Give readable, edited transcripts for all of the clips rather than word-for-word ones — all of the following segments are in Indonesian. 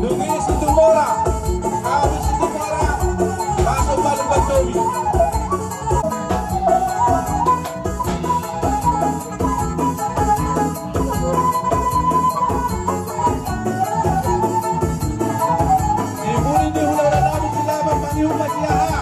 Luis Situmora, kami Situmora, masuk balik Batomi. Ibuli di hula na namin sila magpangiyong masiyaha.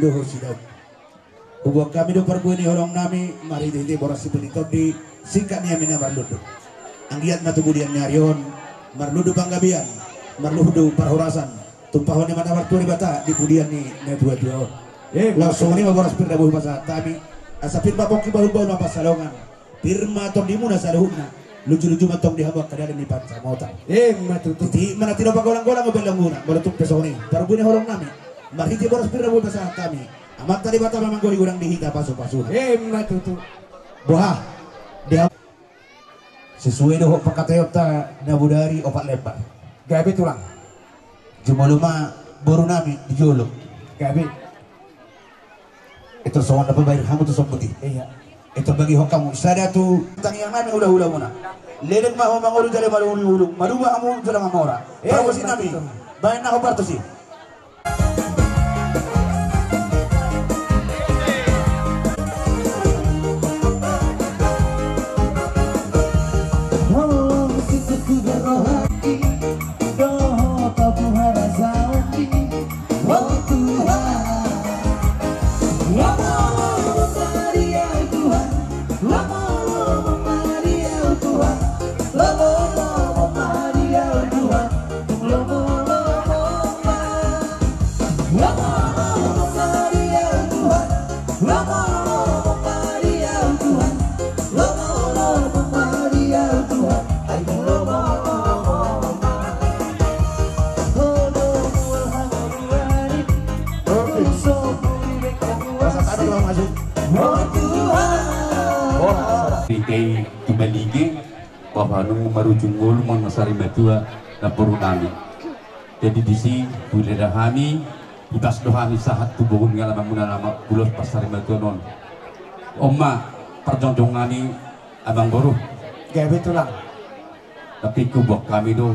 luhur sidau. Hubung kami do perbuini horong nami mari dite borasi penitod di singkat niya mina marludu. Anggiat matubudian nyarion marludu panggabian marludu parhorasan tumpahon ni mana waktu ni bata di pudian ni na dua-dua. Langsung ni maboras pirda buh masa tami asapir babok ki bahul-bahul mapasalongan. Pirma tong di muna sa luhuna. Lucu-lucu matong dihabak kadang ni panca mautan. Matutu. Ti mana tidak pagolang-golang belang guna balatuk pesoni. Perbuini horong nami. Marhiti boros pirda buh masa kami. Amat tadi bata memang gori gurang dihita pasu-pasu. Matutu. Boha dia sesuai doh pakatayot ta nabudari opat lebar. Gabi tulang. Jumaluma baru nami dijolok. Gabi. Itu soal apa bayar kamu tuh soputi. Iya. Itu bagi kamu sada tu tang yang nami ulah-ulah muna. Lelek mah mangulu jale malu maluba kamu jalan ngamora. Para si nami. Bayan na hobar to si. Kay tumalige bahwa nung marujungol mga nasari matua na puro nami. Jadi di si boleh dahami ibas dohami sahat tubuhun nga lamang muna nama bulos pasari matua non. Oma perjongjong ngani abang boru. Gabi tulang. Tapi kubok kami do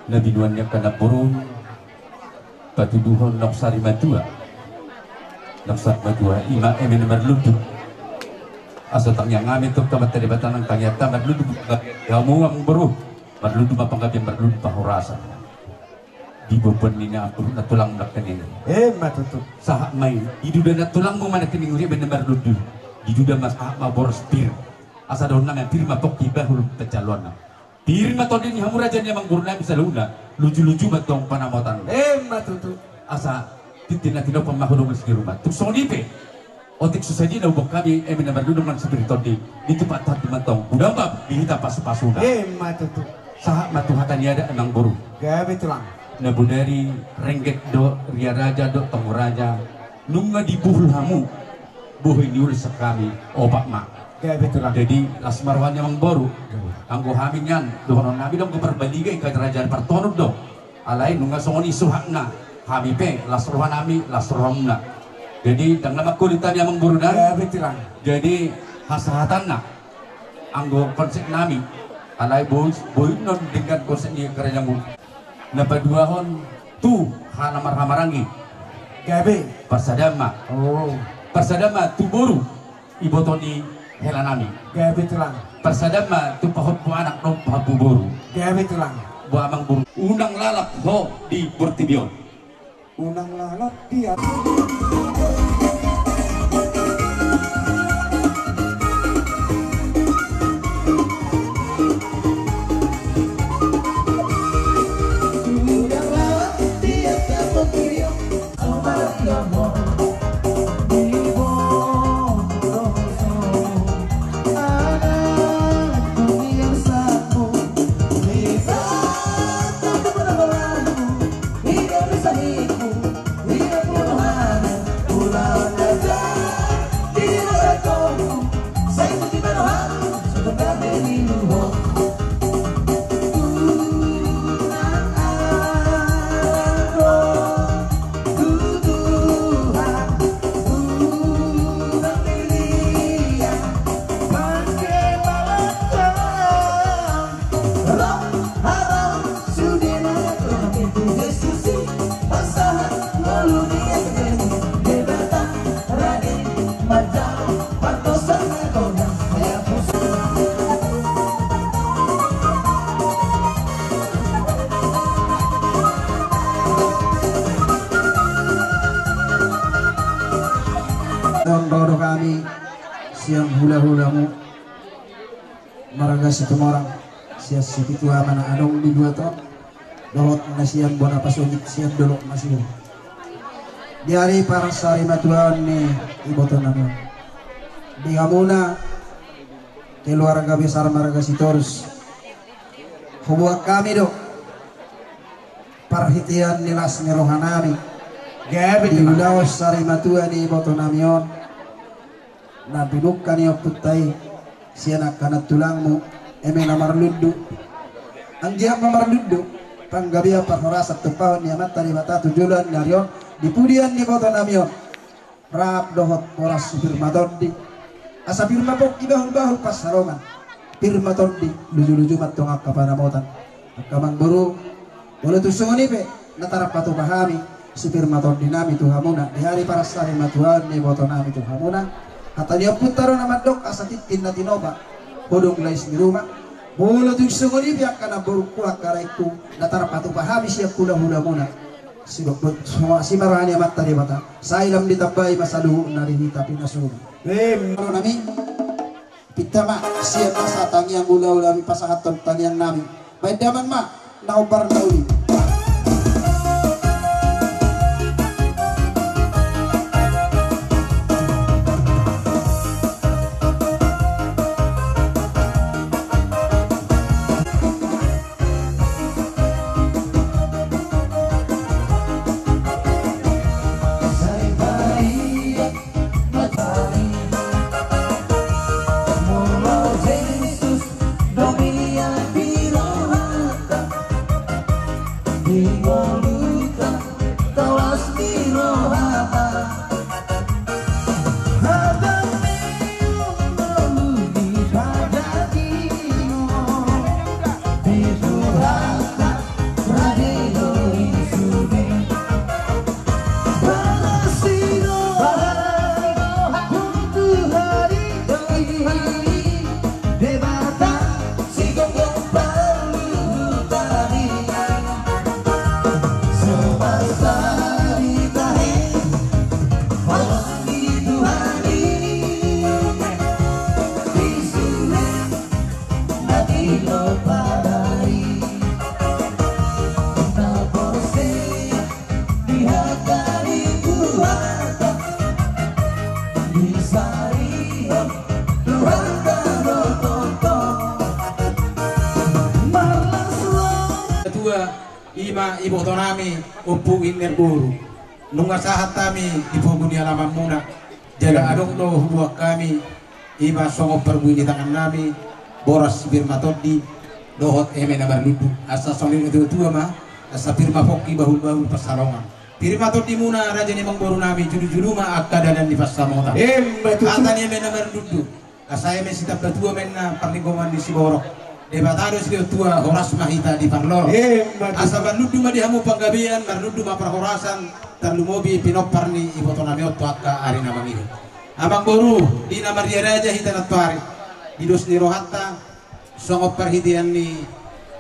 nabinuannya kana burung patuduhon naksari matua. Naksari matua ima emen marludu. Asa tang yang ngami tuk tamat teribatan ng kanyata marludu kamu ang baru marludu mapanggabi marludu pahorasa di beban ni na apur na tulang nak kanina Matutu. sahak may iduda na tulang mo man kining uri ben marludu iduda mas ma boros pir asa daw na pir mapok ibahul pecalon pir matodin hamura jan yang manggurna bisa luna lucu-lucu matong panamotan Matutu. asa titina tino pamahulong sa rumah tuk sonipe otik susaji na ubok kami mina marludong man spirito di tempat hati matong udah bab dihita pasu-pasu na Matutu. sahak matuhatan niada emang buru Gabi tulang. nabudari rengget do ria raja do tong raja nunga di buhul hamu buhi niul sakami obat mak Gabi tulang. jadi lasmarwan yang baru anggo hamin yan dohonon nabi dong keperbaligay kay kerajaan partonod do alay nunga songoni suhakna kami pe lasruhan nami lasruhamna jadi dang nama kulitan yang mengguru dan Gabi tulang. jadi hasahatan na anggo konsep nami alay boy non dengan konsep ni kerajaan mu napaduahon tu hanamar hamarangi Gabi. persadama persadama tu boru ibotoni helanami Gabi tulang. persadama tu pahot bu anak no pahabu boru Gabi tulang. bu amang boru unang lalap ho di Portibion Unang lalap dia. hula-hulamu maraga si tumorang siya si pitua mana anong di dua to dohot na siyan bona pasugit siyan dulu masih di hari para sari matuan ni iboto namun di muna keluarga besar maraga si Torus hubuak kami do perhatian nilas ni rohanami di ulawas sari matuan ni iboto namion na binukkan niyo putay siya kanat tulangmu eme namar luddu ang diya namar luddu panggabiya parhorasat tumpahon niya mata ni mata tujulan narion dipudian ni boto namion rap dohot poras firmatodi asa firmapok ibahul-bahul pasarongan firmatodi luju-luju matongak kapanamotan kamang buru boleh tusungoni pe natarap patu pahami si firmatodi nami tuhamuna di hari para sari matuan ni boto nami tuhamuna kata dia putaro nama dok asatitin na tinoba bodong lais di rumah bolo tu sugoni biak kana burku akaraiku datar patu pahami siya kula hula muna si dokter semua si marani mata di mata sailam ditabai masaluhu narini tapi nasuh kalau nami kita mak siya masa tangiang ula mi pasahaton tangiang nami baik daman mak naubar nauli ima iboto nami upu iner buru nunga sahat kami ibu dunia lama muna jaga adong do hubuak kami ima songo perbu di tangan nami boras birmatodi dohot eme nabar ludu asa solir itu tua mah asa firma poki bahul-bahul pasalongan birmatodi muna raja ni mangboru nami juru-juru mah akada dan di pasamota kata ni eme nabar ludu asa eme sitap tua menna perlingkungan di Siborok debatados dia tua horas mahita di parlor asa barludu mah dihamu panggabian barludu mah perhorasan terlumobi pinopar ni iboto namiot tuaka ari nama ngiru abang boru di nama dia raja hita natwari hidos ni rohatta songop perhitian ni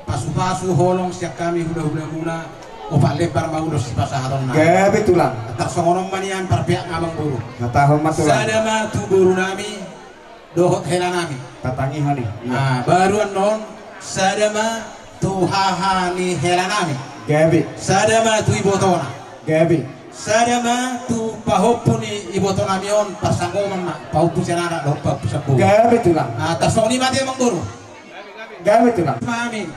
pasu-pasu holong siak kami hula-hula muna opak lebar mau dos si pasaharon na gabe tulang tak songonom manian parpiak ngabang boru natahon matulang sadama tu boru nami dohot hela nami tatangi hani nah baruan non sadama tu hahani hela nami gabe sadama tu ibotona gabe sadama tu pahopuni iboto namion pasangoman na pahupu senara do papusapu gabe tulang tasong ni mati emang guru gabe tulang pahami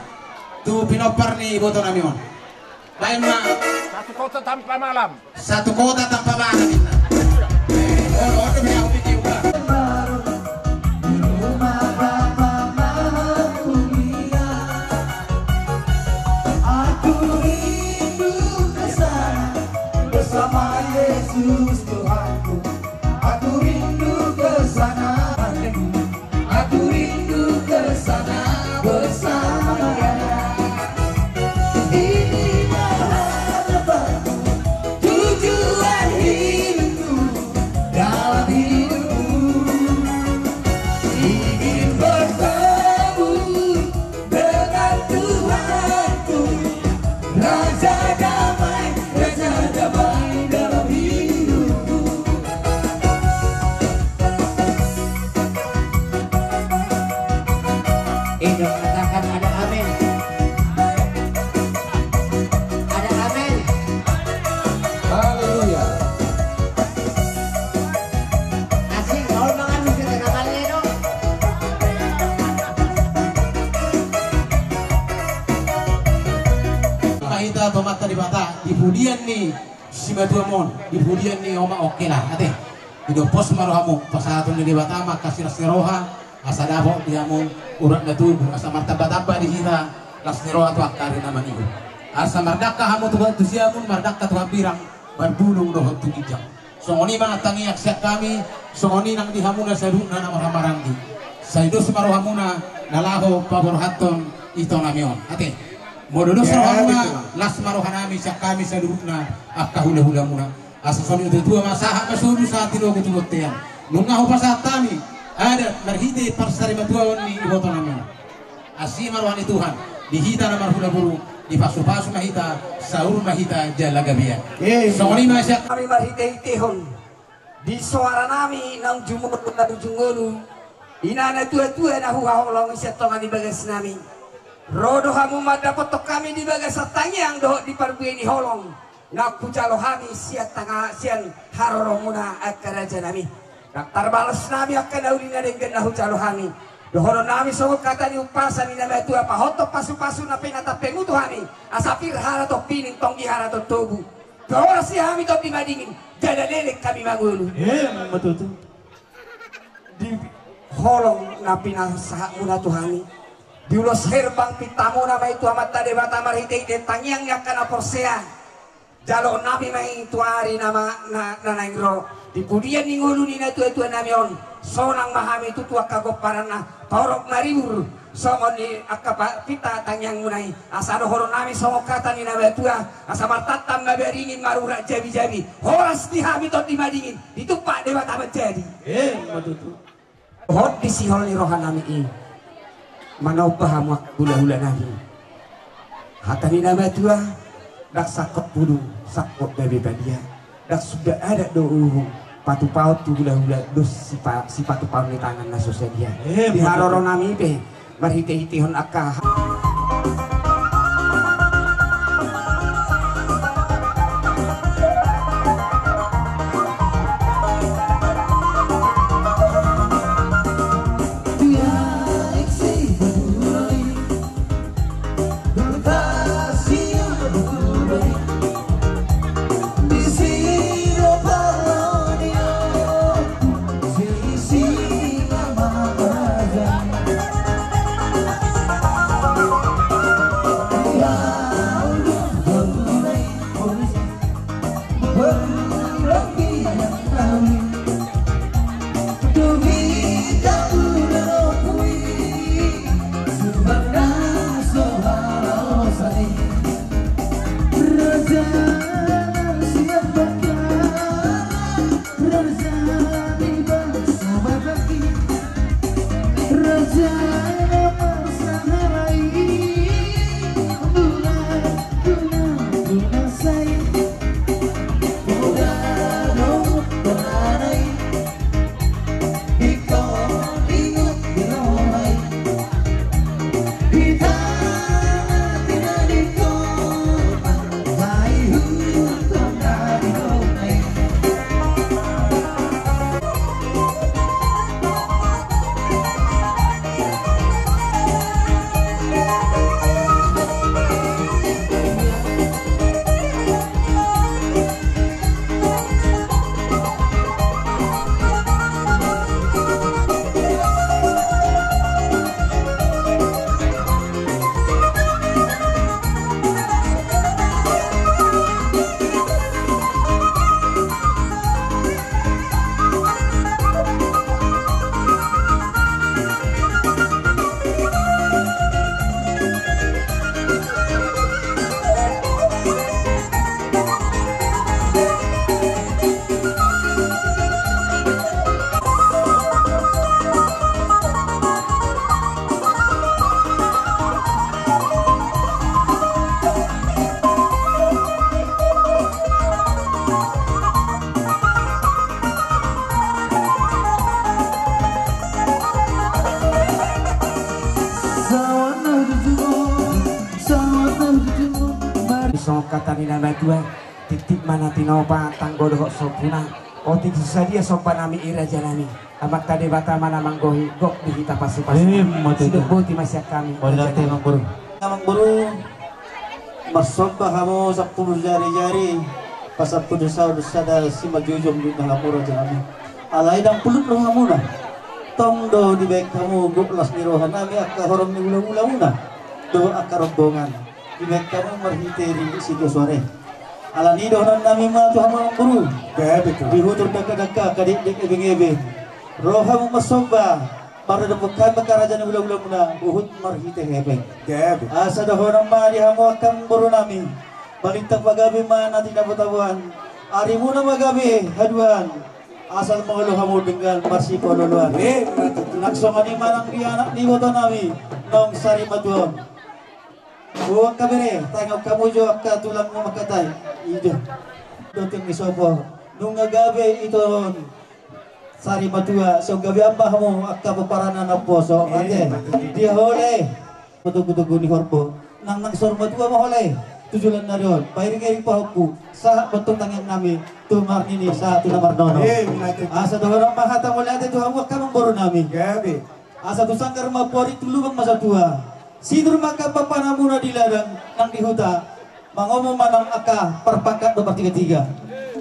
tu pinopar ni iboto namion lain ma satu kota tanpa malam oh demi aku pikir bersama Yesus Tuhanku, aku rindu ke sana, aku rindu ke sana bersama Dia. Inilah harapanku, tujuan hidup. mata atau mata di mata di budian nih si batu amon di budian nih oma oke lah ate hidup pos marohamu pasatun di bata maka sirasiroha asa dabo diamu urat datu asa martabat di kita lasniroha tu akari nama niku asa mardaka hamu tu siamun mardaka tu pirang berbulung doh tu kijang songoni mana tangiak siak kami songoni nang dihamuna saduna nama hamaranggi saido semarohamuna nalaho paborhaton ito namion ate mododo sarohamuna las marohanami siak kami saduna akka hula-hula muna asa soni itu dua masaha masudu saat itu kutulotean nungaho pasatami ada marhite parsari matuawan ni iboto namion asi marohani Tuhan dihita na marhula buru di pasu-pasu mahita sahur mahita jalagabian songoni masyak kami marhite-hitehon di suara nami nang jumur na dujungolu inana tua-tua na huhaholong isyatongan di bagas nami rodo hamu madapotok kami di bagas tangyang doh di parbueni holong naku calo hami siat tanga sian haroromuna akaraja nami daktar balas nami akan naulina dengan nahu calo hami dohoro nami songok kata ni upasan ni nama tua pahoto pasu-pasu na penata pengutu hami asafir hara to pining tonggi hara to tobu dohoro si hami to dimadingin jada lelek kami mangulu betul di holong napi na sahak muna tuhami di ulos herbang pitamu nama itu amat tade bata marhite tangyang yakana porsea jalo nabi mai tuari nama nanaingro di pudian ningulu ni na tua-tua namion sonang mahami itu tua kagoparana torok naribur songon ni akapa pita tangyang munai asado horo nami songo kata ni nama tua asa martatam ngaberingin marura jabi-jabi horas dihami tot dimadingin ditupak dewa tamat jadi betul hot di sihol ni rohan nami i manau paham hula-hula nami hata ni nama tua dak sakot bulu sakot babi badia dak sudah ada doa patu paut tu hula-hula dos si patu paut ni tangan na sosedia di haroro nami pe marhite-hitehon akka kata ni nama tua titik mana tinoba tanggo dohok sopuna otik sadia sopan nami ira jalani amat tade bata mana manggohi gok di kita pasu-pasu sido boti masyak kami Mang Buru Masobah kamu sapul jari-jari pasap dosa-dosa dari si majujum di ngamura jami. Alai dang pulut lo kamu na. Tong do di baik kamu guklas ni rohan nami akka horom ni ulang-ulang na. Do akka rombongan. Di baik kamu marhiteri situ sore. Ala ni donan nami ma tu hama guru. Dihutur daka-daka kadik-dik ebeng-ebeng. Rohamu masobah para debukan makarajan ulang-ulang na uhud marhite hebeng. Asa dohonang ma di hamu akan buru nami. Balintang magabi man natin nabutabuan. Ari muna magabi haduan. Asal mengeluh kamu dengan marsi pololuan. Naksongan ni manang di anak ni boto nami nong sari matuan. Buang kabere tengok kamu jo akka tulang mo makatay. Ijo. Doting isopo. Nung gabi ito sari matua so gabi amba mo akka paparanan na poso. Ate di hole. Putu-putu ni horbo. Nang nagsor matua mo hole. Tujulan na rin. Pairing-iring pa ako sa bantong tangan namin tumar ini sa tunamar nono. Asa dohorang mahata mo lahat ito hawak ka boro namin. Gabi. Asa tusang karma pori tulubang masa tua. Sidur maka papana muna di ladang nang dihuta. Mangomong manang aka perpakat do bertiga-tiga.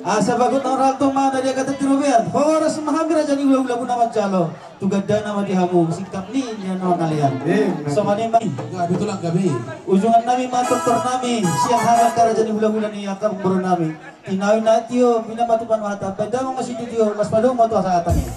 Asa bagut orang to mana dia kata tirubian. Horas mahamir aja ni ulah-ulah pun nama jalo. Tugadda nama dihamu sikap ni nya no kalian. Sama ni mah. Gabi tulang gabi. Ujungan nami matur nami siang hari karaja ni ulah-ulah ni akar boro nami. Inawi natio bina matupan mata. Beda mo masih ditio mas padong mo to sa atani.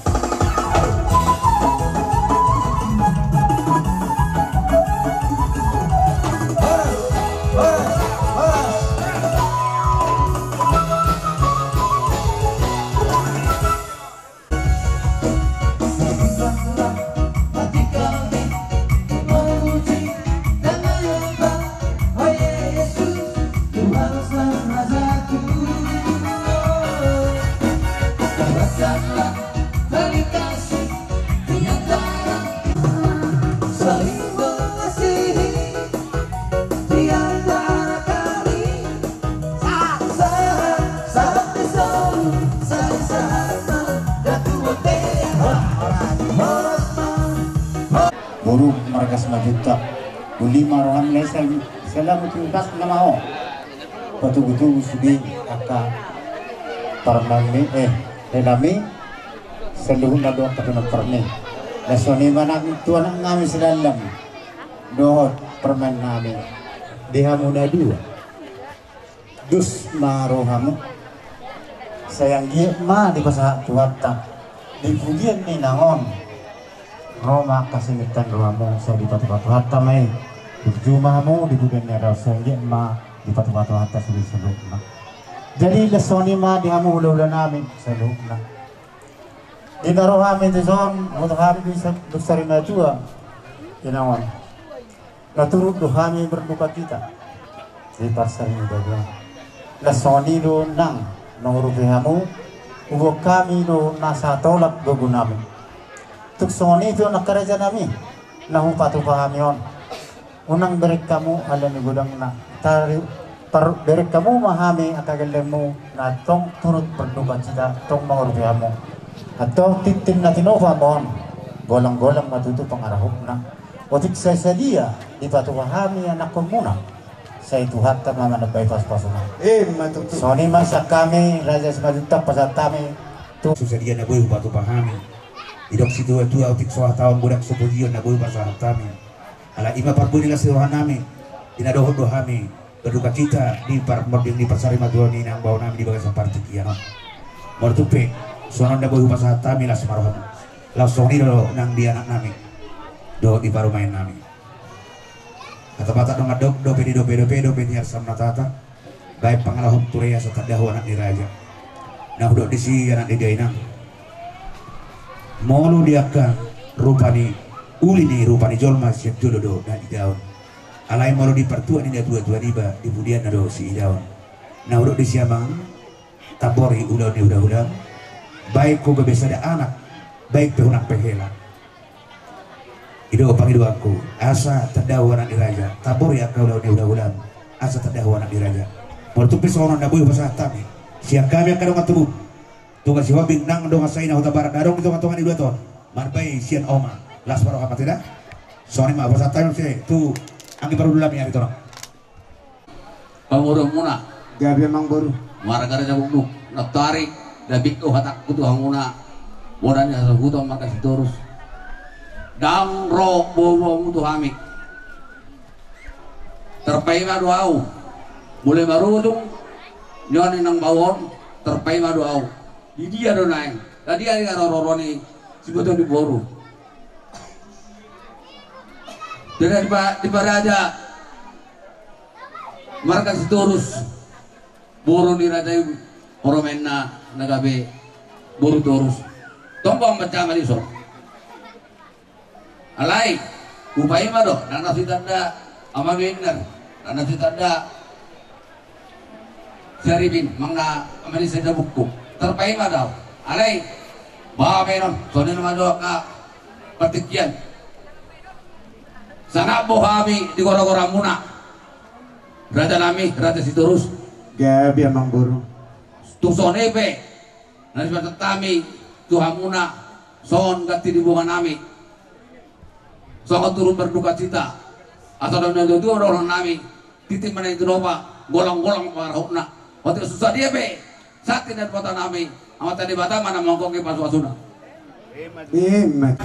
Buruk markas majuta ulima rohan lesel selamat tuntas nama o betul-betul sudah aka parmani helami seluruh nado katuna perni lesoni mana tuan ngami sedalam dohot permen nami dihamu dua dus marohamu sayang dia ma di pasah tuata di pujian ni nangon Roma kasimitan rohamu saya di batu-batu hatta mai berjumamu di bukan ada saya ma di batu-batu hatta seluk-seluk jadi lesoni ma di hamu ulah nami seluk di narohami di zon untuk hari bisa besar matua inawan naturut dohami berduka kita di pasar ini bagian lesoni do nang nongrupi hamu ubok kami do nasa tolak begunami tuk soni itu nak kerja nami nahu patu pahamion unang berek kamu ala ni gudang na tari berek kamu mahami akagalemu na tong turut berduka cita tong mangurbiamu atau titin na tinova mon golang-golang matutu pangarahok na otik saya sadia di patu pahami anak muna saya itu hatta mama na bypass pasuna matutu soni masa kami raja semadutap pasatami tu susadia na boy batu pahami idok situ tu autik soah tahun budak sepujian na boy pasah kami ala ima parbuni la sirohan nami dina dohon dohami berduka cita di di persari maduani nang bau nami di bagas parti kiano mortupe sonon na boy pasah kami la semaroham langsung ni lo nang di anak nami do di baru main nami kata-kata dong adok do peniar samna tata baik pangalahum tureya satadahu anak diraja nah udah disi anak di dainang molu diaka rupani uli ni rupani jolma siap jodoh dan di daun alai molu di pertua ni dua riba di budian nado si daun nah udah disiamang tabori udah baik ko bebesa ada anak baik pehunak pehela ido pangido aku asa terdawa anak diraja tabori akau udah asa terdawa anak diraja mortu pesono na boy pasah tami siang kami akan ngatubu tugas si hobing nang dong asaina hota barat darong itu kantongan di 2 ton marbai sian oma las paro apa tidak soalnya mah pasat time sih tu anggi baru dulu mi itu pamuro muna gabi mang buru maragara jabuk natari dabik ko hatak kutu hanguna modan ya sahuto makasih terus dang ro bobo mutu hamik terpaima doau mulai marudung nyoni nang bawon terpaima doau di dia donai tadi ada roroni sebetulnya di boru dan di baraja markas terus boru di raja oromena nagabe boru terus tombong macam aliso alai upai mado nana sitanda ama bener nana sitanda saribin mangna amani seda buku terpai mado alai ba benon sonen mado ka petikian sana bohami di gora-gora muna raja nami raja siturus gabi mang buru tusone pe nasi tatami tuhamuna son ganti di bunga nami songo turun berduka cita atau dalam itu orang nami titip mana itu doa golong-golong parahuna waktu susah dia be sakti dan kota nami amat tadi bata mana mongkong ke pasu-pasuna imat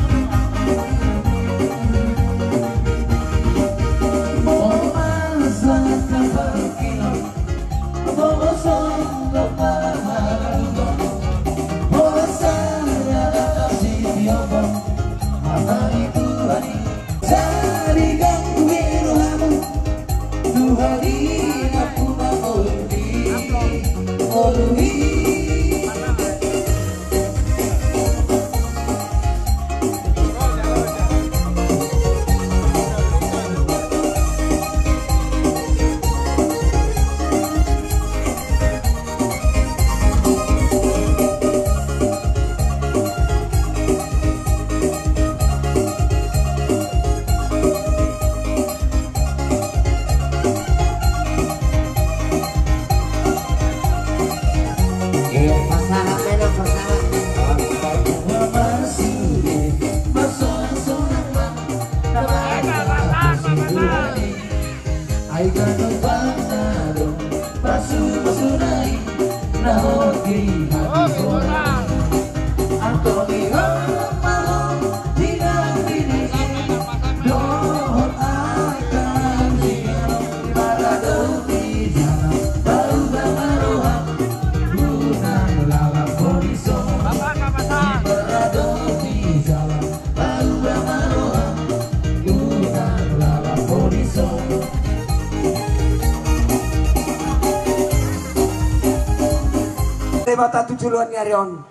Bata tujuan nyarion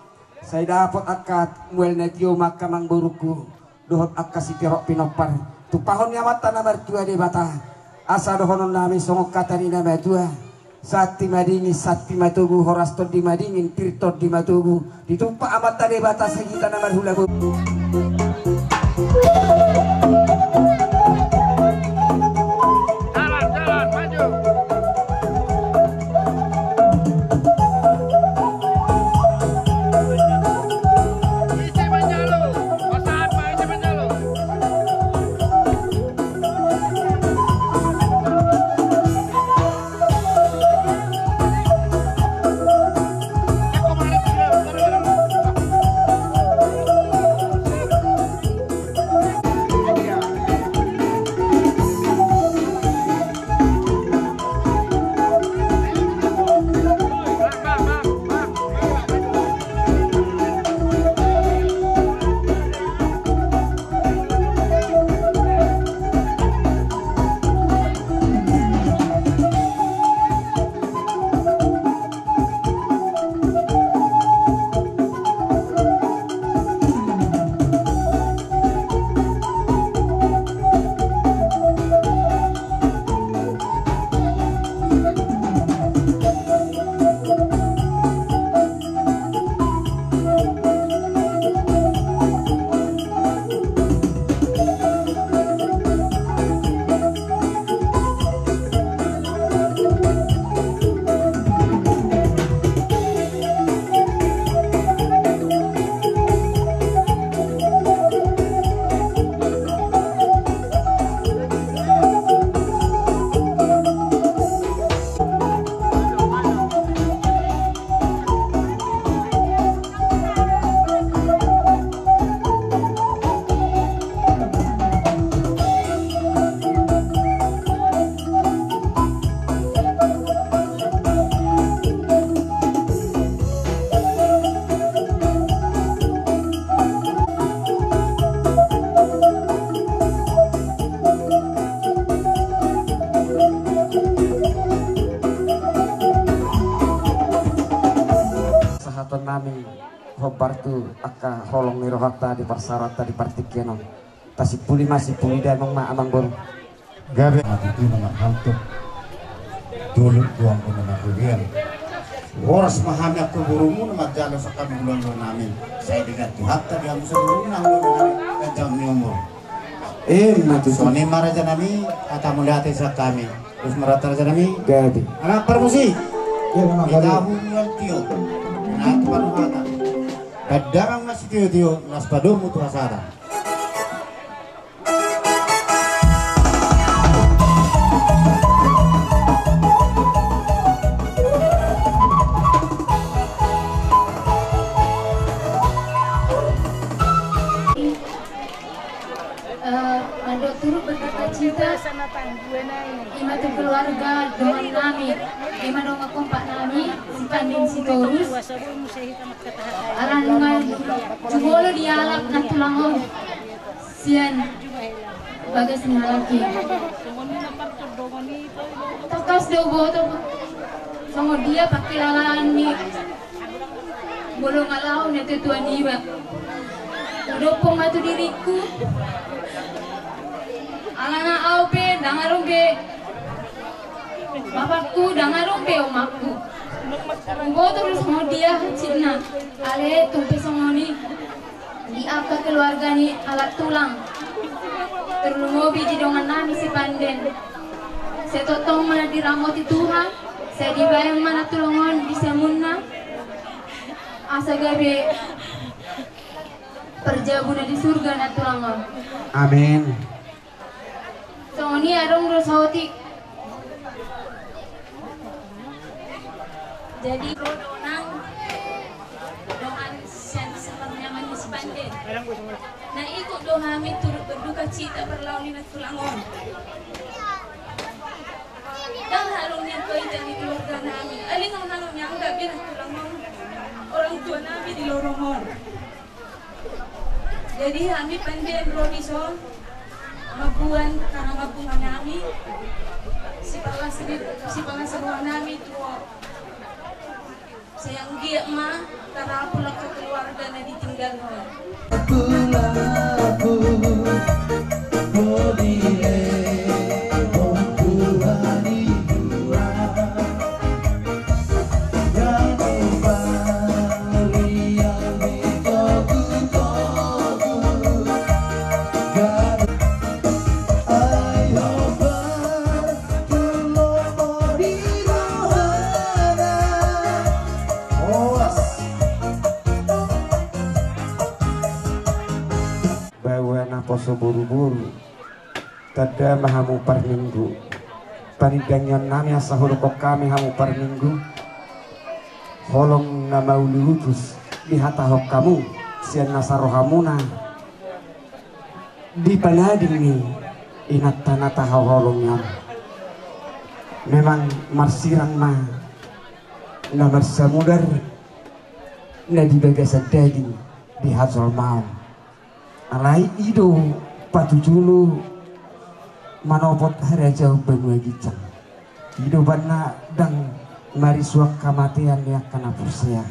saya dapat akad muel netio maka mang buruku dohot akasi tirok pinopar tupahon nyamata nomor 2 di bata asa dohonon nami songok katani nama 2 sati madingi sati matugu horasto di madingin tirtot di matugu ditumpa amat tadi bata segita nomor hulagu Jalan maju. nami hobar tu aka holong ni rohata di parsarata di partikiano tasik puli masih puli dan amang baru gabe mati itu nomor hantuk dulu tuang pun nomor durian Horas mahami aku burumu nama jalo sakami bulan nami saya dengan Tuhan tadi kamu sebelum nang nami kajam ni umur mati Soni maraja nami kata mulihati sa kami terus merata raja nami gabi anak permusi ya mga gabi kita hubungan tio anak panuhata kadarang nasi tio nas padumu tu hasara Mandok turut berkata cita ima tu keluarga dengan nami ima dong kompak nami si pandin si torus aran dengan jumolo dialak na tulangong sian bagas nalaki tokas do boto songo dia pakai lalaan ni bolong alau na tuan iba udopong matu diriku alana aupe dangarumbe bapakku dangarumbe omakku umbo terus mau dia cina ale tumpe songoni di apa keluarga ni alat tulang terlungobi di dongan nami si panden saya totong mana diramoti Tuhan saya dibayang mana tulungon di semunna asa gabe perjabuna di surga na tulangon amin Songoni arong rosauti. Jadi rodonang doan sian sepertinya manis panden. Nah ikut dohami turut berduka cita berlauni na tulangon. Dan harumnya koi dari keluarga nami. Aling ang harumnya enggak biar tulangon orang tua nami di lorongor. Jadi kami panden rodison. Mabuan karena mabungan nami si pangasawa nami tuo sayang dia ma karena pulang ke keluarga na ditinggal mo poso buru-buru tada mahamu par minggu panidangan nami asahul kok kami hamu par minggu holong nama ulutus lihat ahok kamu sian nasarohamuna di panading ni inat tanata holongnya memang marsiran mah na marsamudar na dibagasan daging di hazol mau alai ido patujulu manopot harajau benua gicang ido bana dang mari suak kamatian yang kana pursia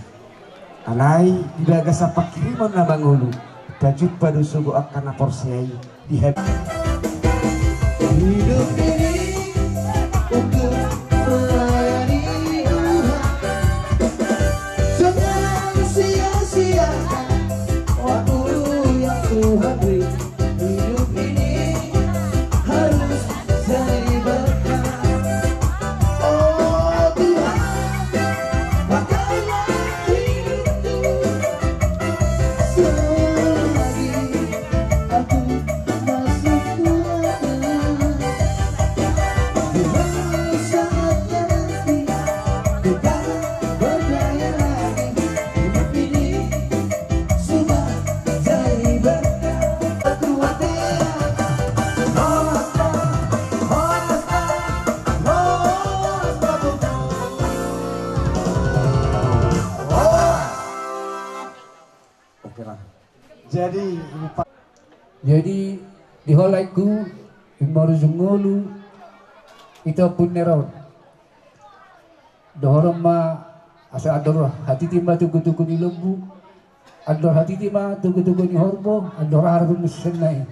alai dibaga sapak kiriman na bangulu tajud padu sugu akana porsiai di hidup ini untuk melayani Tuhan jangan sia-siakan waktu Tuhan beri hidup ini harus jadi berkah. Oh Tuhan, pakailah hidupku selagi aku masih kuat. Tuhan saatnya nanti kita berdaya lagi. Hidup ini sudah jadi berkah. Jadi di holaiku imaru jungolu itu pun nerot. Dohorma asa ador hati timba tugu-tugu ni lembu, ador hati timba tugu-tugu ni horbo, ador harapun musenai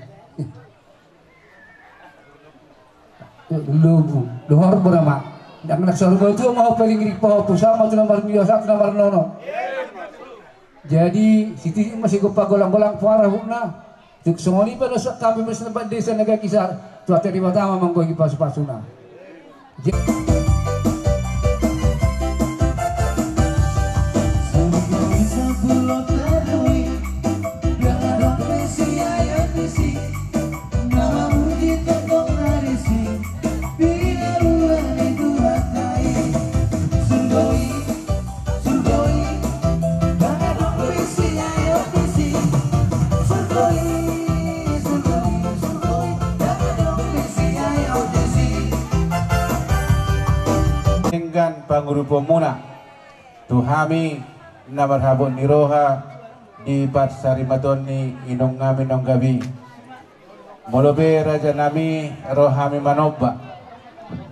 lembu do horbo nama yang nak sorbo itu mau paling ripo pusama tu nomor biasa nomor nono. Jadi siti masih gopa golang-golang parah hukna tuk semoni pada kami mesti tempat desa negara kisar tuata di Batama manggogi pas-pasuna. Pangurupo muna tuhami na marhabon ni Roha di Patsari Madoni inong ngami nong gabi molobe raja nami Rohami Manoba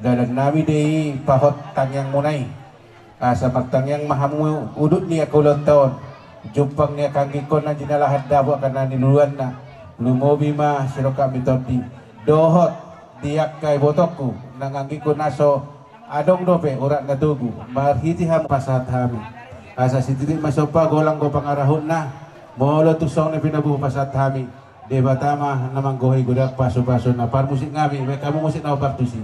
dadan nami dei pahot tangyang munay asa magtangyang mahamu udut niya kulot taon jumpang niya kanggikon na jinalahad dabo kana niluluan na lumobi ma siroka mitodi dohot tiyak kay botokku nanganggikon aso adong dope urat na tugu marhiti ham pasat hami asa sititik masopa golang go pangarahon na molo tusong na pinabuh pasat hami de Batama namang gohay gudak paso-paso na par musik ngami may kamu musik na partusi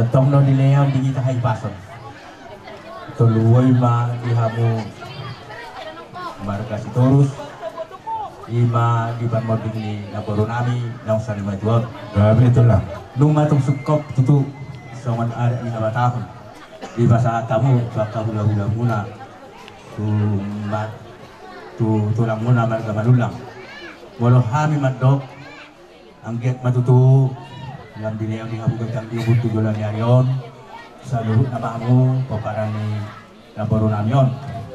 Tong no dileam di kita hai pason toluoi ma dihamu marga sitorus ima di ban ni naboron nami nang sarima tuan gabe itulah luma tung sukop tutu soman ada ni nabatahun di bahasa tamu baka hula-hula muna tulang muna marga malulang walau hami madok angget matutu yang dilihat di habukan kang diubut tujuan yarion saluhut nama kamu peparan ni laboron namion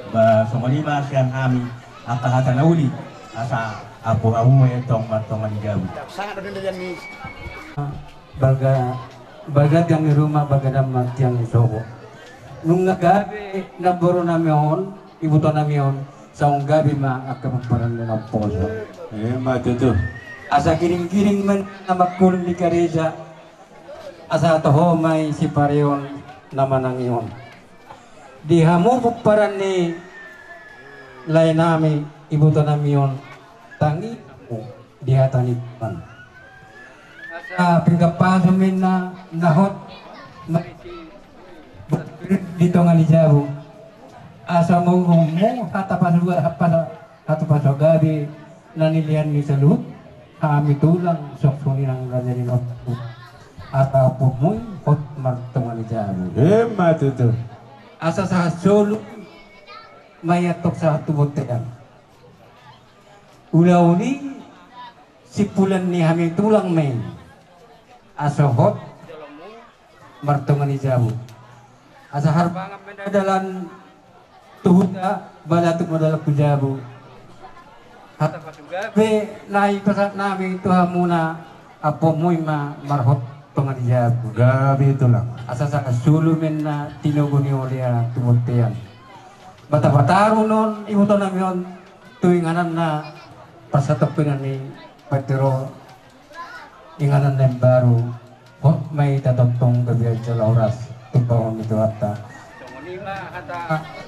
ba somolima sian kami hata nauli asa apu etong martongan jauh sangat ada yang bagat yang di rumah bagadam yang di sobo nung gabi laboron namion ibu to namion saung gabi ma akan peparan ng poso matutu asa kiring-kiring man na magkulong ni Kareza asa toho may si Pareon naman ang iyon di hamu paran ni lain nami ibuto nami yon tangi mo di hatani man asa pingkapaso min na nahot dito nga ni Jabu asa mo hatapaso gabi nanilihan ni Salut kami tulang soksoni ng ganyan ni atau pumuy hot martungan ni Jabu matutu asa sa solo mayatok sa tubutean ulaw ni sipulan ni kami tulang men asa hot martungan ni Jabu asa harbangan menadalan tuhuda balatuk madalak ku Jabu Hata patugabi lai pasat namin Tuhan muna apo muima marhot pengadiab. Gabi itu lang. Asa sa kasulumin na tinuguni ulia tumutian. Bata-bataro nun imuto namin tuwinganan na pasatopinan ni Patiro inganan na baru may tatagtong gabi sa oras tumpahon nito ata.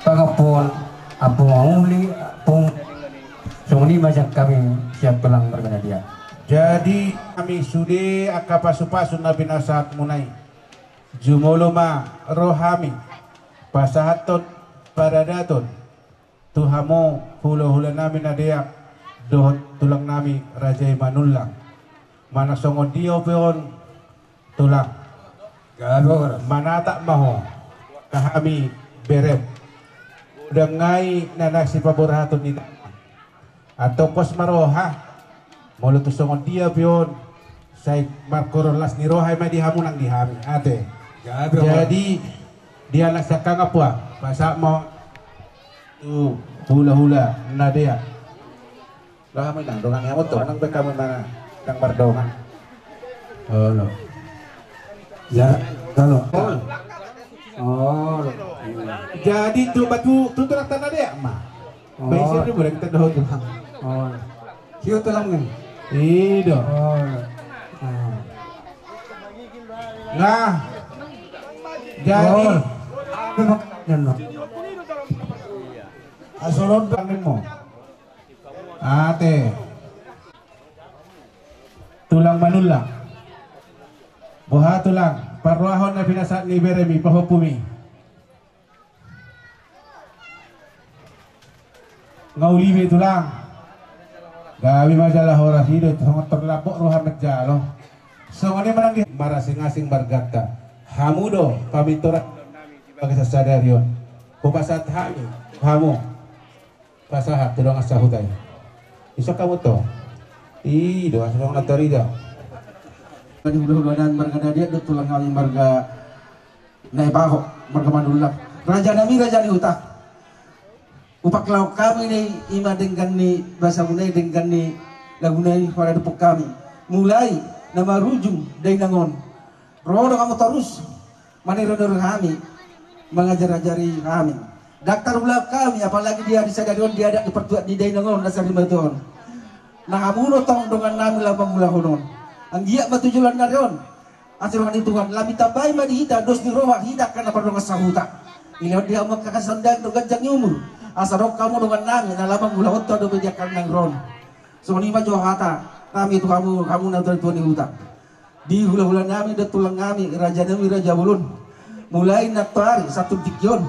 Pagapon apo mauli pong sungni macam kami siap pulang berkena dia. Jadi kami sudi akapasu-pasu na binasat munay. Jumuluma rohami pasahatot paradaton tuhamo hula-hula namin na diyak dohot tulang nami Raja Imanulang manasongon diyo peon tulang manata maho kahami berem udangai nanak si paborhaton nita atau pos maroha mulu tusongon dia peon say markorolas ni rohay may dihamunang dihami ate jadi dia laksakang apa pasak mau tu hula-hula na dia lah kami nang dongan ngamot to nang bekamu na nang bardongan no Ya kalau jadi tu batu tu tulak tanah dia mah biasa dia boleh kita doh tulang hiu tulang kan ido nah jadi asolon bangin mo ate tulang manulang buha tulang parwahon na pinasat ni Beremi pahupumi ngauliwi tulang gawi majalah horas hidup sangat terlapok rohan medjalo songone menang di marasing-asing bargata hamudo pamitora bagi sasadarion kupasat hami hamu pasahat tudang asahutai iso kamu to doa sedang natarida Kani hula-hulanan marga dia tulang kami marga naibaho marga Manulak raja nami raja ni utak upak lauk kami ni ima dengan ni bahasa munai dengan ni lagunai pada depok kami mulai nama rujung dari nangon rodo kamu terus manirodor kami mengajar-ajari kami daktar ulah kami apalagi dia disadarion dia ada dipertuat di dainangon dasar dibaton nah kamu tong dengan nami labang mula honon ang giyak matujulan na ron asiruhan ituhan lami tabay madihita dos ni roha hita kana pardong sahuta ilaw dia magkakasandang do ganjang umur asarok kamu dengan nami na labang mula hoto do bediakan nang ron so ni majo hata kami itu kamu na tuan ni huta di hula-hula nami da tulang nami raja nami raja bulun mulai natari satu dikyon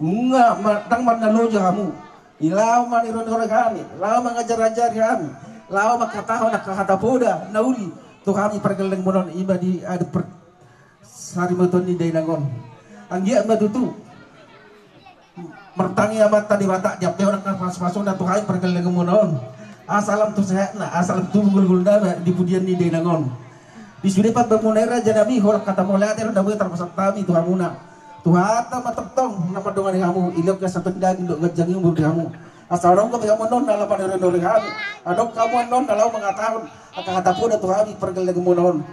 bunga matang manaloja kamu ilaw maniron orang kami ilaw mengajar-ajar kami lawa makataho nakahatapoda nauli to kami pergeleng monon iba di ada per sarimaton ni dainangon ang giya madutu mertangi amat tadi watak japte orang pas-pason na to kami pergeleng monon asalam tu sehat na asalam tu gul-gul na di pudian ni dainangon di sudi pat bermunai raja nabi hol kata mulai ate dawe terpasang kami tu hamuna tu hata mateptong na padongan kamu ilok ka sa tendang ndok ngajang umur kamu asal orang kamu non dalam pada rendor kami, adok kamu non dalam mengatakan akan kata pun atau kami pergeleng monon.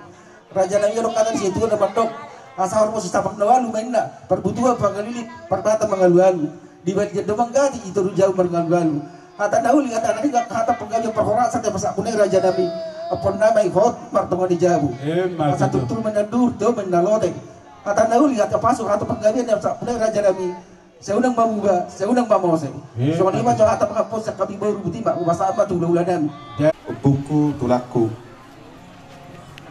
Raja Nabi orang kata situ ada bandok, asal orang mesti tapak nawalu mainna, perbutuhan pengalili, perbata mengalualu, dibuat jadi mengganti itu jauh mengalualu. Kata Nauli kata Nabi kata penggaji perhorasan dan pasak punai Raja Nabi, apa nama ikut pertemuan di Jabu. Masa tutur menandur tu menaloteng. Kata Nauli kata pasuk kata penggaji dan pasak punai Raja Nabi. Saya undang mamuga, saya undang mamose. Soalnya macam atap kapos yang kami baru butima, ubah apa tu ulang-ulangan. Buku tulaku.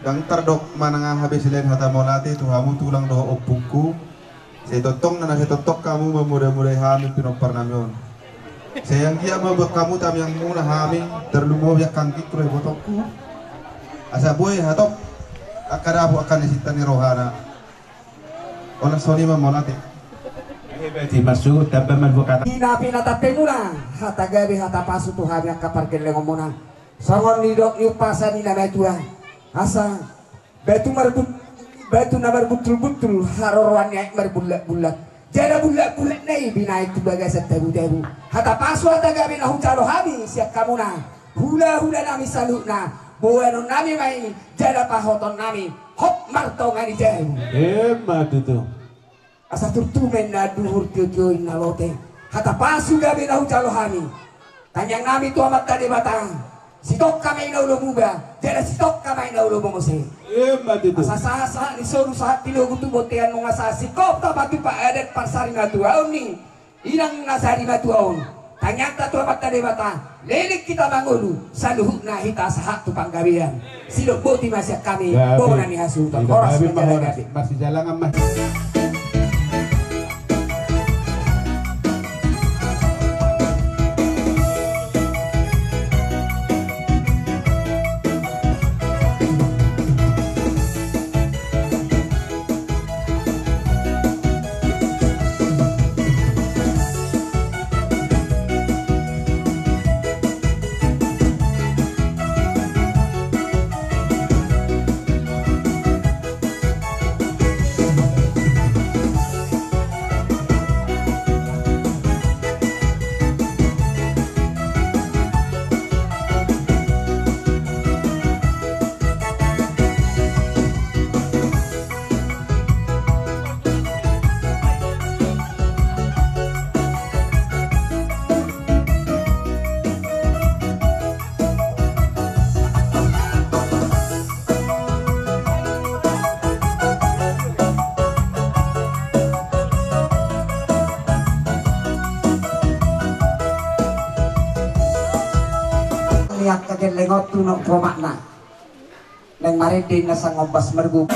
Dang terdok mananga habis lain hata molate tu kamu tulang doh buku. Saya totong nana saya totok kamu memudah-mudah hamil pinopar namion. Saya yang dia mau kamu tam yang muna hamil terlumo ya kangki kure botokku. Asa boy hatok akarabu akan disitani rohana. Olah soni mamolate. Berarti masuk tanpa membuka Pina temula hata gabi hata pasu tu hari kapar keleng ngomona sangon lidok ipasa ni nama tua asa batu na betul-betul harorwannya berbulat-bulat jada bulat-bulat na Nami binait bagai setebu-tebu. Hata paswa taga bina hucalo hami siap kamu na. Hula-hula nami salutna. Buano nami mai jada pahoton nami. Hop marto ngani jebu. Hebat itu. Asa turtumen na duhur tio-tio na lote. Hata pasu gabi na hucalo hami. Tanyang nami tu amat tadi batang. Sitok kami na ulo muba. Jada sitok kami na ulo mongose. Hebat itu. Asa-asa ni soru saat tilo gutu botean mga sasi kop tabaki pa adet parsari na tuaon ni inang nasari na tuaon tanyang tatu amat tadi bata lelik kita mangulu saluhuk na hita sahak tu panggabian silok boti masyak kami bawa ni hasu oras menjalan gabi masih jalan amah. Lihat kaget lengot tu nak promakna neng maridin nasa ngobas mergu.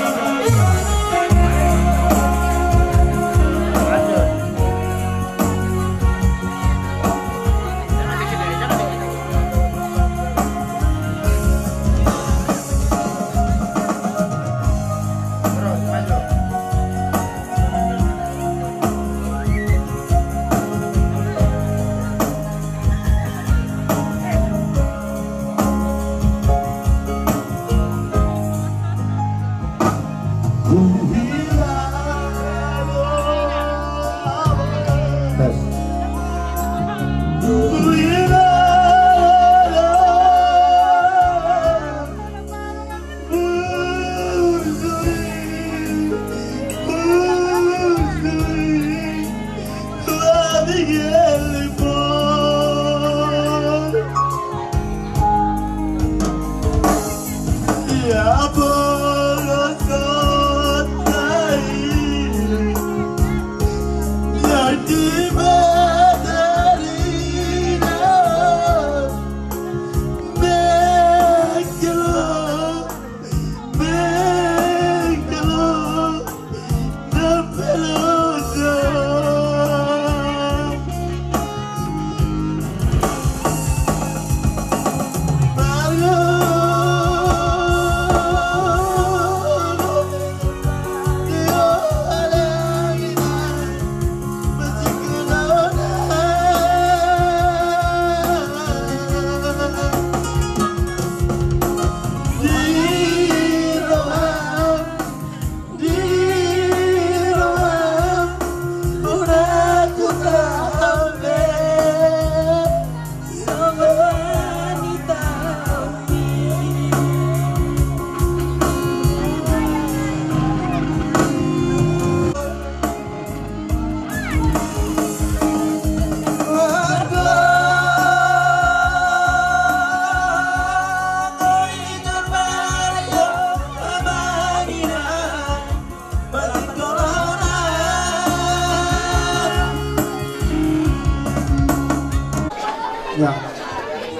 Ya,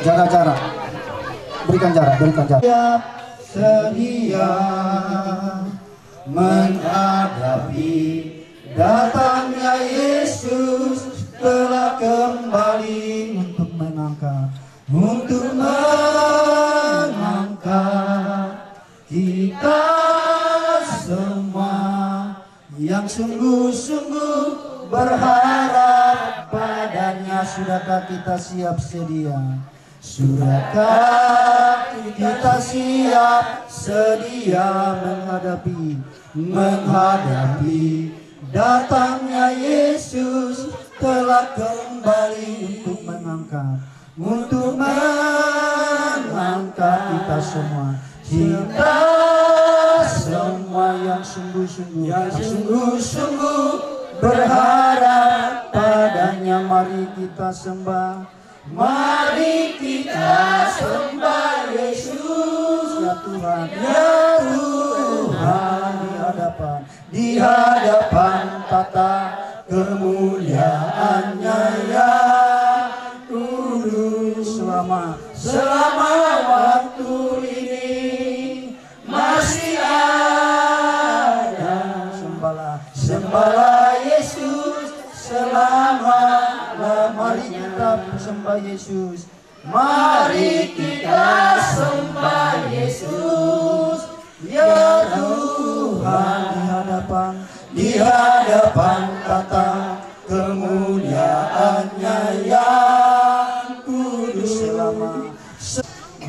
jaga jarak, berikan jarak. Siap sedia menghadapi datangnya Yesus telah kembali untuk mengangkat kita semua yang sungguh-sungguh berharap padanya. Sudahkah kita siap sedia? Sudahkah kita siap sedia menghadapi datangnya Yesus telah kembali untuk mengangkat kita semua. Kita semua yang sungguh-sungguh berharap padanya, mari kita sembah. Mari kita sembah Yesus, ya Tuhan, di hadapan tata kemuliaannya yang kudus. Selama waktu ini masih ada, sembahlah Yesus selama. Mari kita sembah Yesus. Mari kita sembah Yesus, ya Tuhan, di hadapan tata kemuliaannya yang kudus.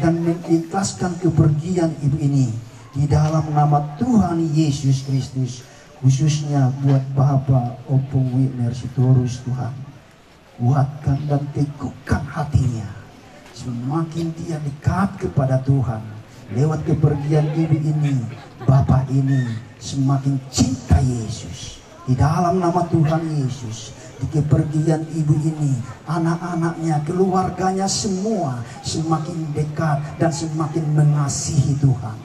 Dan mengikhlaskan kepergian ibu ini di dalam nama Tuhan Yesus Kristus, khususnya buat Bapak Opung Witner Sitorus. Tuhan, kuatkan dan teguhkan hatinya, semakin dia dekat kepada Tuhan lewat kepergian ibu ini. Bapak ini semakin cinta Yesus di dalam nama Tuhan Yesus. Di kepergian ibu ini, anak-anaknya, keluarganya semua semakin dekat dan semakin mengasihi Tuhan.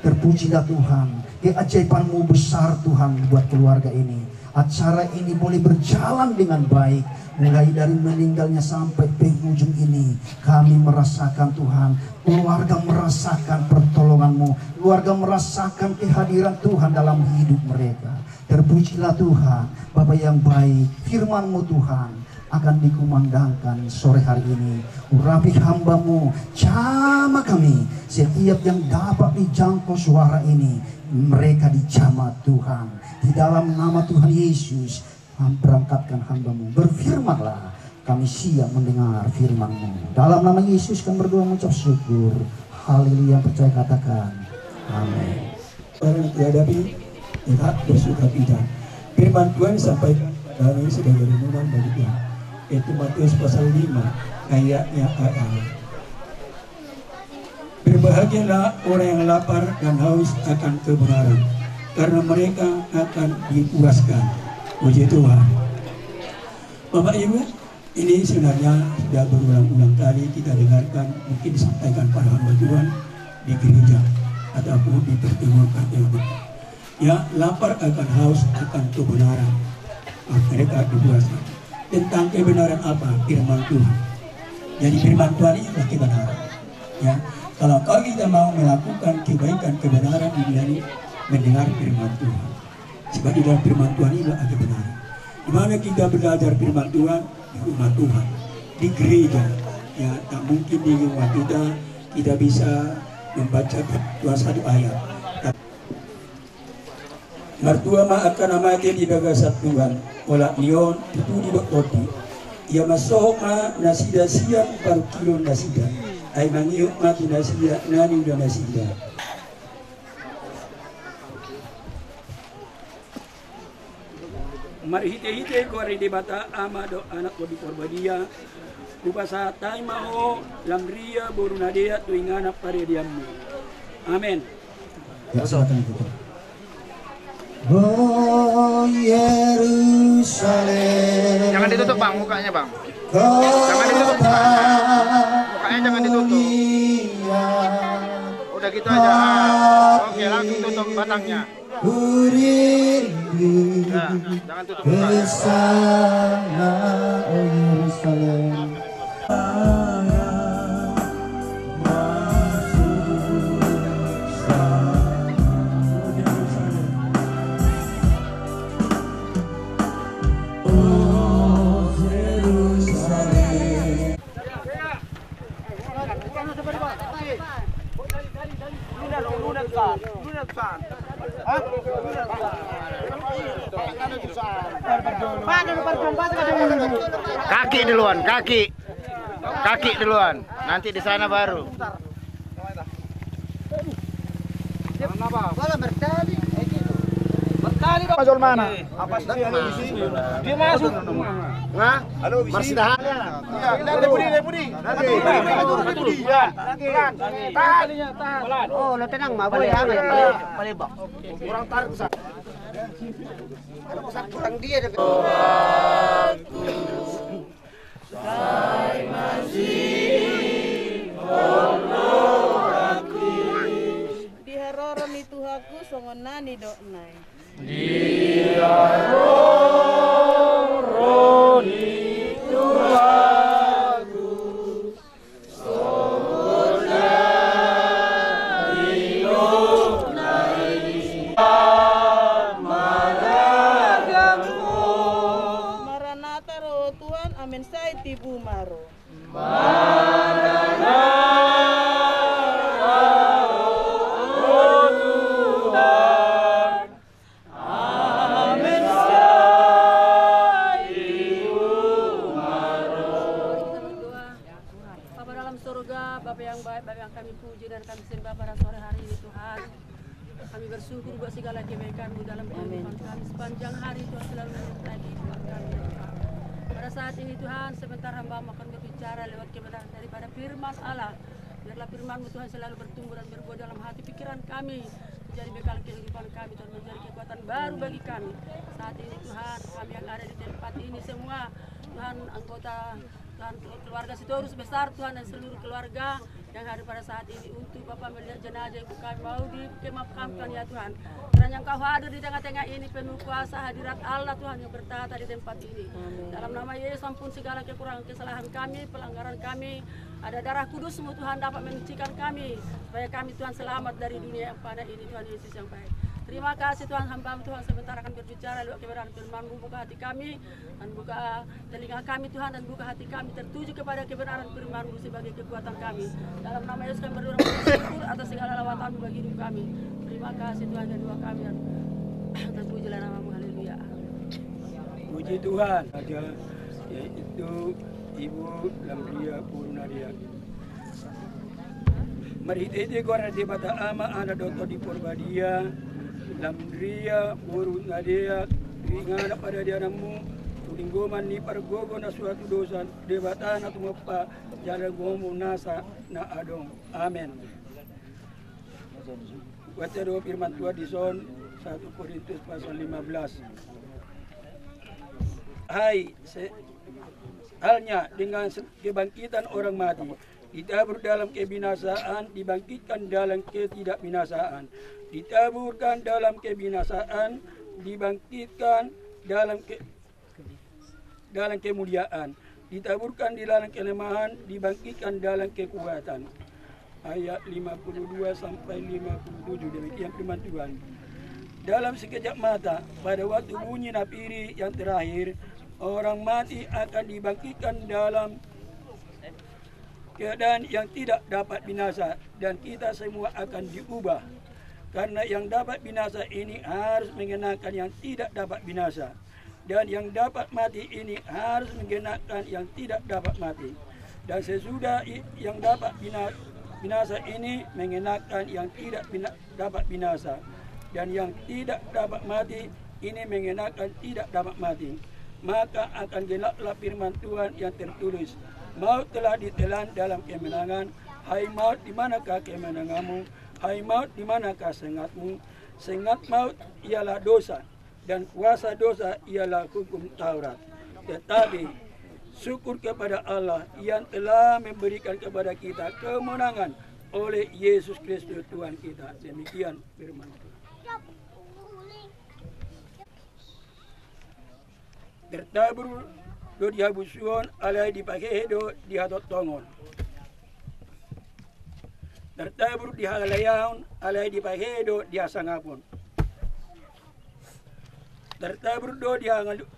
Terpujilah Tuhan, keajaiban-Mu besar Tuhan buat keluarga ini. Acara ini boleh berjalan dengan baik, mulai dari meninggalnya sampai penghujung ini. Kami merasakan Tuhan, keluarga merasakan pertolongan-Mu, keluarga merasakan kehadiran Tuhan dalam hidup mereka. Terpujilah Tuhan, Bapa yang baik, firman-Mu Tuhan akan dikumandangkan sore hari ini. Urapi hamba-Mu, jamah kami, setiap yang dapat dijangkau suara ini, mereka dijamah Tuhan. Di dalam nama Tuhan Yesus, berangkatkan hamba-Mu, berfirmanlah, kami siap mendengar firman-Mu. Dalam nama Yesus kami berdoa mengucap syukur. Haleluya, percaya katakan amin. Orang yang dihadapi tetap bersuka cita. Firman Tuhan disampaikan kami sebagai renungan bagi kita, yaitu Matius pasal 5 ayatnya AA. Berbahagialah orang yang lapar dan haus akan kebenaran, karena mereka akan dipuaskan. Puji Tuhan. Bapak Ibu, ini sebenarnya sudah berulang-ulang kali kita dengarkan, mungkin disampaikan pada hamba Tuhan di gereja ataupun di pertemuan-pertemuan. Ya, lapar akan haus akan kebenaran, mereka dipuaskan. Tentang kebenaran apa? Firman Tuhan. Jadi firman Tuhan ini adalah kebenaran. Ya, kalau kita mau melakukan kebaikan kebenaran, ini mendengar firman Tuhan. Sebab di dalam firman Tuhan ini ada kebenaran. Di mana kita belajar firman Tuhan? Di rumah Tuhan, di gereja. Ya, tak mungkin di rumah kita bisa membaca satu ayat. Mertua ma akan amati di bagasat Tuhan, wala niyon itu di roti. Ia masuk ma nasida siang baru kilo nasida. Ay mangiuk ma nasida nani udah nasida. Mari hite-hite ko rin di bata amado anak ko di korbadia. Kupasa tayo mao lamria burunadea tuinganak parediammu. Amen. Ya, silakan kita. Oh Yerusalem. Jangan ditutup bang, mukanya bang. Jangan ditutup mukanya jangan ditutup. Udah gitu aja. Oke, langsung tutup batangnya. Jangan tutup kesana, oh Yerusalem. Kaki duluan, kaki duluan. Nanti di sana baru. Bertali. Ali dong. Masuk mana? Apa sih bisi? Dia masuk. Nah, halo bisi. Marsidahan. Iya, Budi. Budi. Ya. Tahan. Oh, lo tenang mah boleh ya. Palebak. Kurang tarik sa. Kalau pusat kurang dia deh. Sai masih diharoron itu aku songonani doknai. Diharoron itu aku songonani doknai. Maragamu Maranatha roh Tuhan amin saya tibu maro. Kami puji dan kami sembah pada sore hari ini Tuhan. Kami bersyukur buat segala kebaikan-Mu dalam kehidupan kami sepanjang hari Tuhan selalu menyertai kehidupan kami Tuhan. Pada saat ini Tuhan sebentar hamba akan berbicara lewat kebenaran daripada firman Allah. Biarlah firman-Mu Tuhan selalu bertumbuh dan berbuah dalam hati pikiran kami, menjadi bekal kehidupan kami Tuhan, menjadi kekuatan baru bagi kami. Saat ini Tuhan kami yang ada di tempat ini semua Tuhan anggota Tuhan keluarga Sitorus besar Tuhan dan seluruh keluarga yang hadir pada saat ini untuk Bapak melihat jenazah ibu kami mau dimakamkan ya Tuhan. Karena Engkau hadir di tengah-tengah ini penuh kuasa hadirat Allah Tuhan yang bertata di tempat ini. Dalam nama Yesus ampun segala kekurangan kesalahan kami, pelanggaran kami. Ada darah kudus-Mu Tuhan dapat menyucikan kami supaya kami Tuhan selamat dari dunia yang pada ini Tuhan Yesus yang baik. Terima kasih Tuhan, hamba Tuhan sebentar akan berbicara lewat kebenaran firman-Mu. Buka hati kami dan buka telinga kami Tuhan dan buka hati kami tertuju kepada kebenaran firman-Mu sebagai kekuatan kami. Dalam nama Yesus kami berdoa bersyukur atas segala lawatan-Mu bagi hidup kami. Terima kasih Tuhan dan doa kami dan terpujilah nama-Mu. Haleluya. Puji Tuhan. Ada yaitu Ibu Lamria Purunadia. Mari tete gora de bata ama ana doto di Purbadia. Lamria Purunadia ingana pada dianamu tulinggoman ni pargogo na suatu dosa debata na tumapa jala gomu nasa na adong. Amen. Baca doa firman Tuhan di Son 1 Korintus pasal 15. Halnya dengan kebangkitan orang mati, ditabur dalam kebinasaan, dibangkitkan dalam ketidakbinasaan. Ditaburkan dalam kebinasaan, dibangkitkan dalam kemuliaan. Ditaburkan di dalam kelemahan, dibangkitkan dalam kekuatan. Ayat 52 sampai 57 demikian firman Tuhan. Dalam sekejap mata, pada waktu bunyi napiri yang terakhir, orang mati akan dibangkitkan dalam keadaan yang tidak dapat binasa dan kita semua akan diubah. Karena yang dapat binasa ini harus mengenakan yang tidak dapat binasa. Dan yang dapat mati ini harus mengenakan yang tidak dapat mati. Dan sesudah yang dapat binasa ini mengenakan yang tidak dapat binasa. Dan yang tidak dapat mati ini mengenakan tidak dapat mati. Maka akan genaplah firman Tuhan yang tertulis. Maut telah ditelan dalam kemenangan. Hai maut, di manakah kemenanganmu? Hai maut, di manakah sengatmu? Sengat maut ialah dosa, dan kuasa dosa ialah hukum Taurat. Tetapi syukur kepada Allah yang telah memberikan kepada kita kemenangan oleh Yesus Kristus Tuhan kita. Demikian firman Tuhan. Tertabur do dihabusuon alai dipakedo dihatot tongon. Tertabur di halayaun alai di pahedo di asangapun. Tertabur do di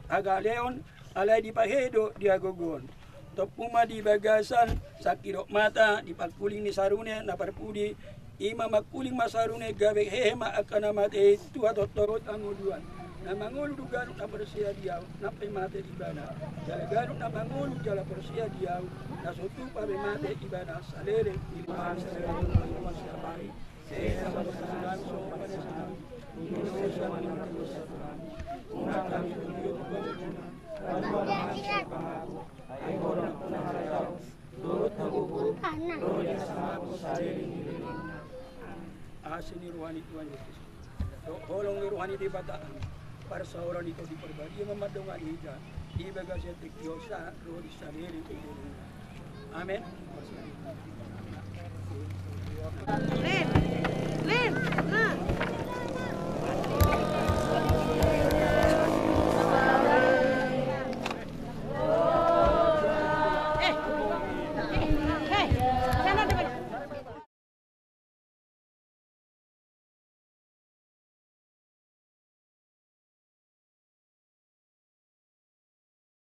hagaleon alai di pahedo di agogon. Topuma di bagasan sakirok mata di pakuling ni sarune na parpudi ima makuling masarune gabe hema akan mate tua totorot anguduan. Na mangulu garut na persia diaw na pemate ibana. Jala garut na mangulu jala persia diaw na sotu pa pemate ibana salere iluhan salere iluhan salere sesa basasan so panesan Indonesia menangkan dosa Tuhan. Undang kami menuju kebenaran. Hai orang pengarau, turut terhubung, rohnya sama aku saling asini ruhani Tuhan Yesus. Tolong ruhani di bataan, para seorang itu diperbagi memadungan hija, di bagasi tikiosa, roh di saliri itu. Amin.